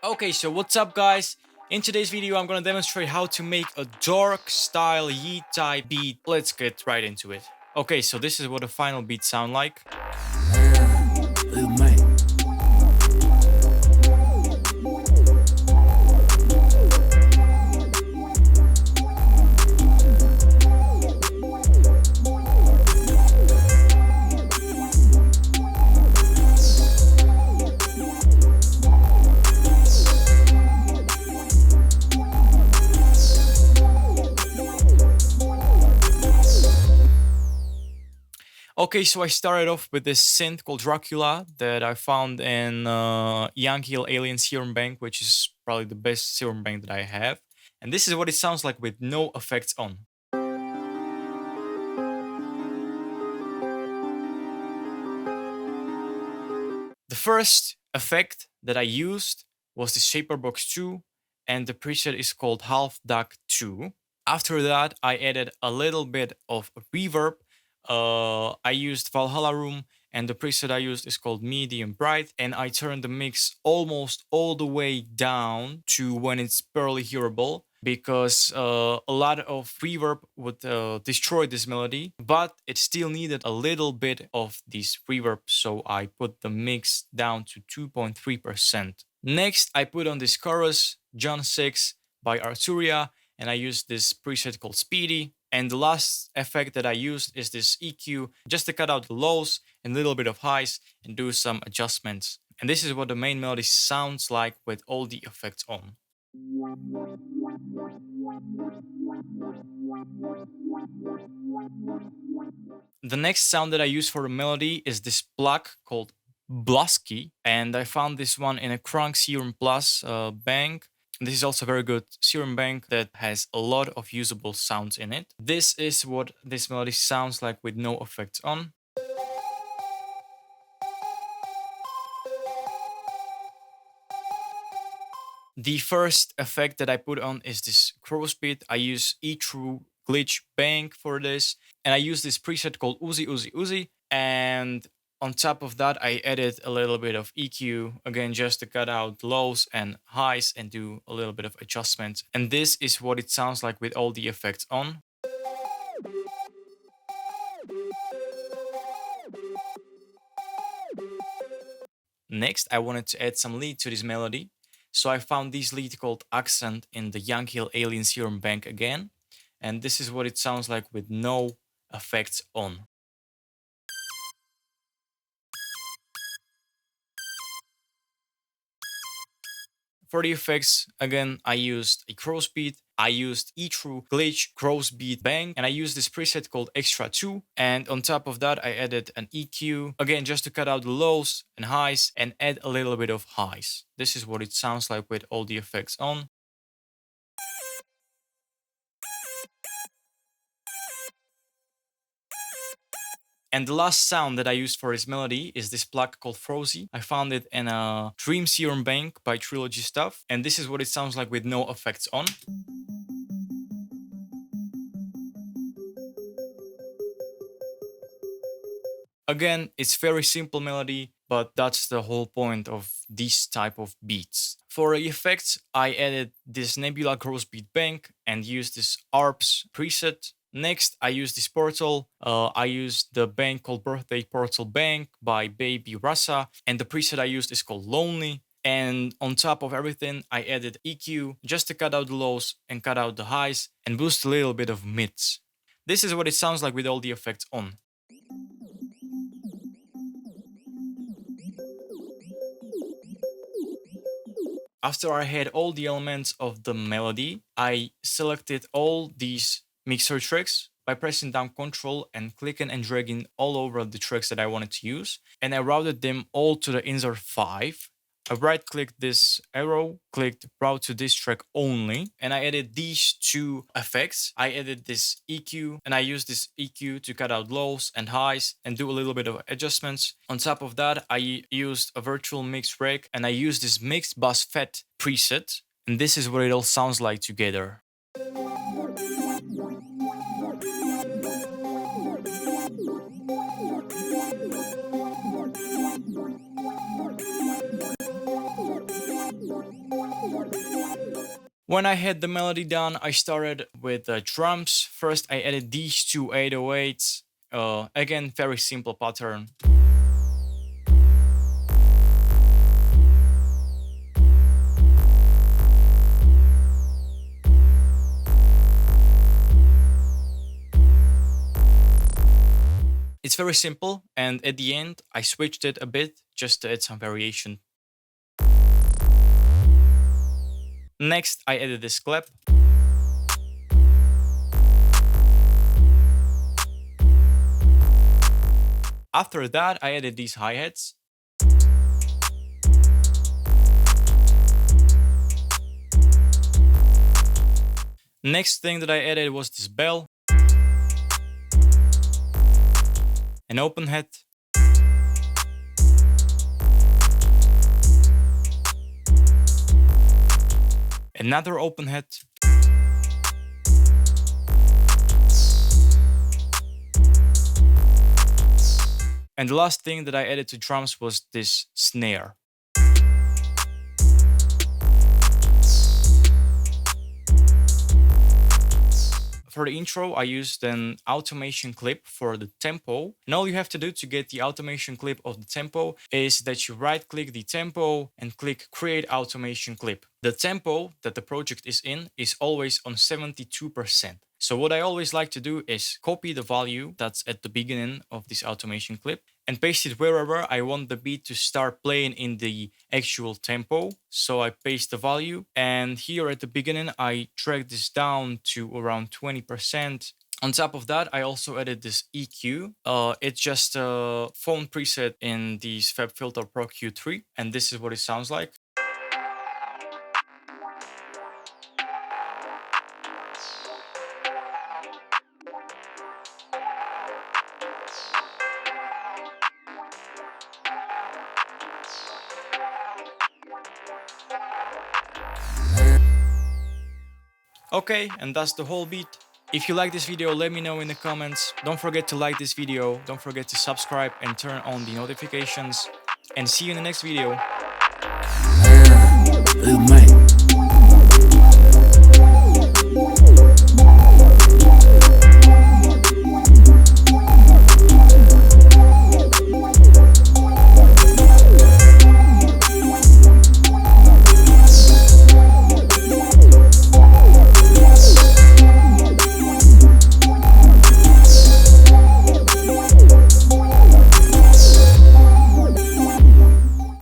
Okay, so what's up guys? In today's video I'm gonna demonstrate how to make a dark style YEAT type beat. Let's get right into it. Okay, so this is what the final beat sound like. Okay, so I started off with this synth called Dracula that I found in Yankee Alien Serum Bank, which is probably the best serum bank that I have. And this is what it sounds like with no effects on. The first effect that I used was the Shaperbox 2, and the preset is called Half Duck 2. After that, I added a little bit of reverb. I used Valhalla Room, and the preset I used is called Medium Bright, and I turned the mix almost all the way down to when it's barely hearable, because a lot of reverb would destroy this melody, but it still needed a little bit of this reverb, so I put the mix down to 2.3%. Next, I put on this chorus, John 6 by Arturia, and I used this preset called Speedy. And the last effect that I used is this EQ, just to cut out the lows and a little bit of highs and do some adjustments. And this is what the main melody sounds like with all the effects on. The next sound that I use for the melody is this plug called Blusky, and I found this one in a Crunk Serum Plus bank. This is also a very good serum bank that has a lot of usable sounds in it. This is what this melody sounds like with no effects on. The first effect that I put on is this crow's beat. I use E-True Glitch Bank for this, and I use this preset called Uzi Uzi Uzi, and on top of that I added a little bit of EQ, again just to cut out lows and highs and do a little bit of adjustments. And this is what it sounds like with all the effects on. Next, I wanted to add some lead to this melody. So I found this lead called Accent in the Yankee Alien Serum Bank again. And this is what it sounds like with no effects on. For the effects, again, I used a crow's beat, I used E-True Glitch Crow's Beat Bang, and I used this preset called Extra 2. And on top of that, I added an EQ, again, just to cut out the lows and highs and add a little bit of highs. This is what it sounds like with all the effects on. And the last sound that I used for this melody is this plug called Frozy. I found it in a Dream Serum Bank by Trilogy Stuff. And this is what it sounds like with no effects on. Again, it's very simple melody, but that's the whole point of these type of beats. For the effects, I added this Nebula Gross Beat Bank and used this ARPS preset. Next, I used this portal. I used the bank called Birthday Portal Bank by Baby Rasa, and the preset I used is called Lonely. And on top of everything, I added EQ just to cut out the lows and cut out the highs and boost a little bit of mids. This is what it sounds like with all the effects on. After I had all the elements of the melody, I selected all these mixer tracks by pressing down Ctrl and clicking and dragging all over the tracks that I wanted to use. And I routed them all to the insert 5. I right-clicked this arrow, clicked route to this track only, and I added these two effects. I added this EQ, and I used this EQ to cut out lows and highs and do a little bit of adjustments. On top of that, I used a virtual mix rec, and I used this mixed bass fat preset, and this is what it all sounds like together. When I had the melody done, I started with the drums. First, I added these two 808s. Again, very simple pattern. It's very simple, and at the end, I switched it a bit just to add some variation. Next, I added this clap. After that, I added these hi-hats. Next thing that I added was this bell, an open hat, another open hat, and the last thing that I added to drums was this snare. For the intro, I used an automation clip for the tempo. And all you have to do to get the automation clip of the tempo is that you right-click the tempo and click Create Automation Clip. The tempo that the project is in is always on 72%. So what I always like to do is copy the value that's at the beginning of this automation clip and paste it wherever I want the beat to start playing in the actual tempo. So I paste the value, and here at the beginning I drag this down to around 20%. On top of that, I also added this EQ. It's just a phone preset in the FabFilter Pro Q3, and this is what it sounds like. Okay, and that's the whole beat. If you like this video, let me know in the comments. Don't forget to like this video, don't forget to subscribe and turn on the notifications. And see you in the next video.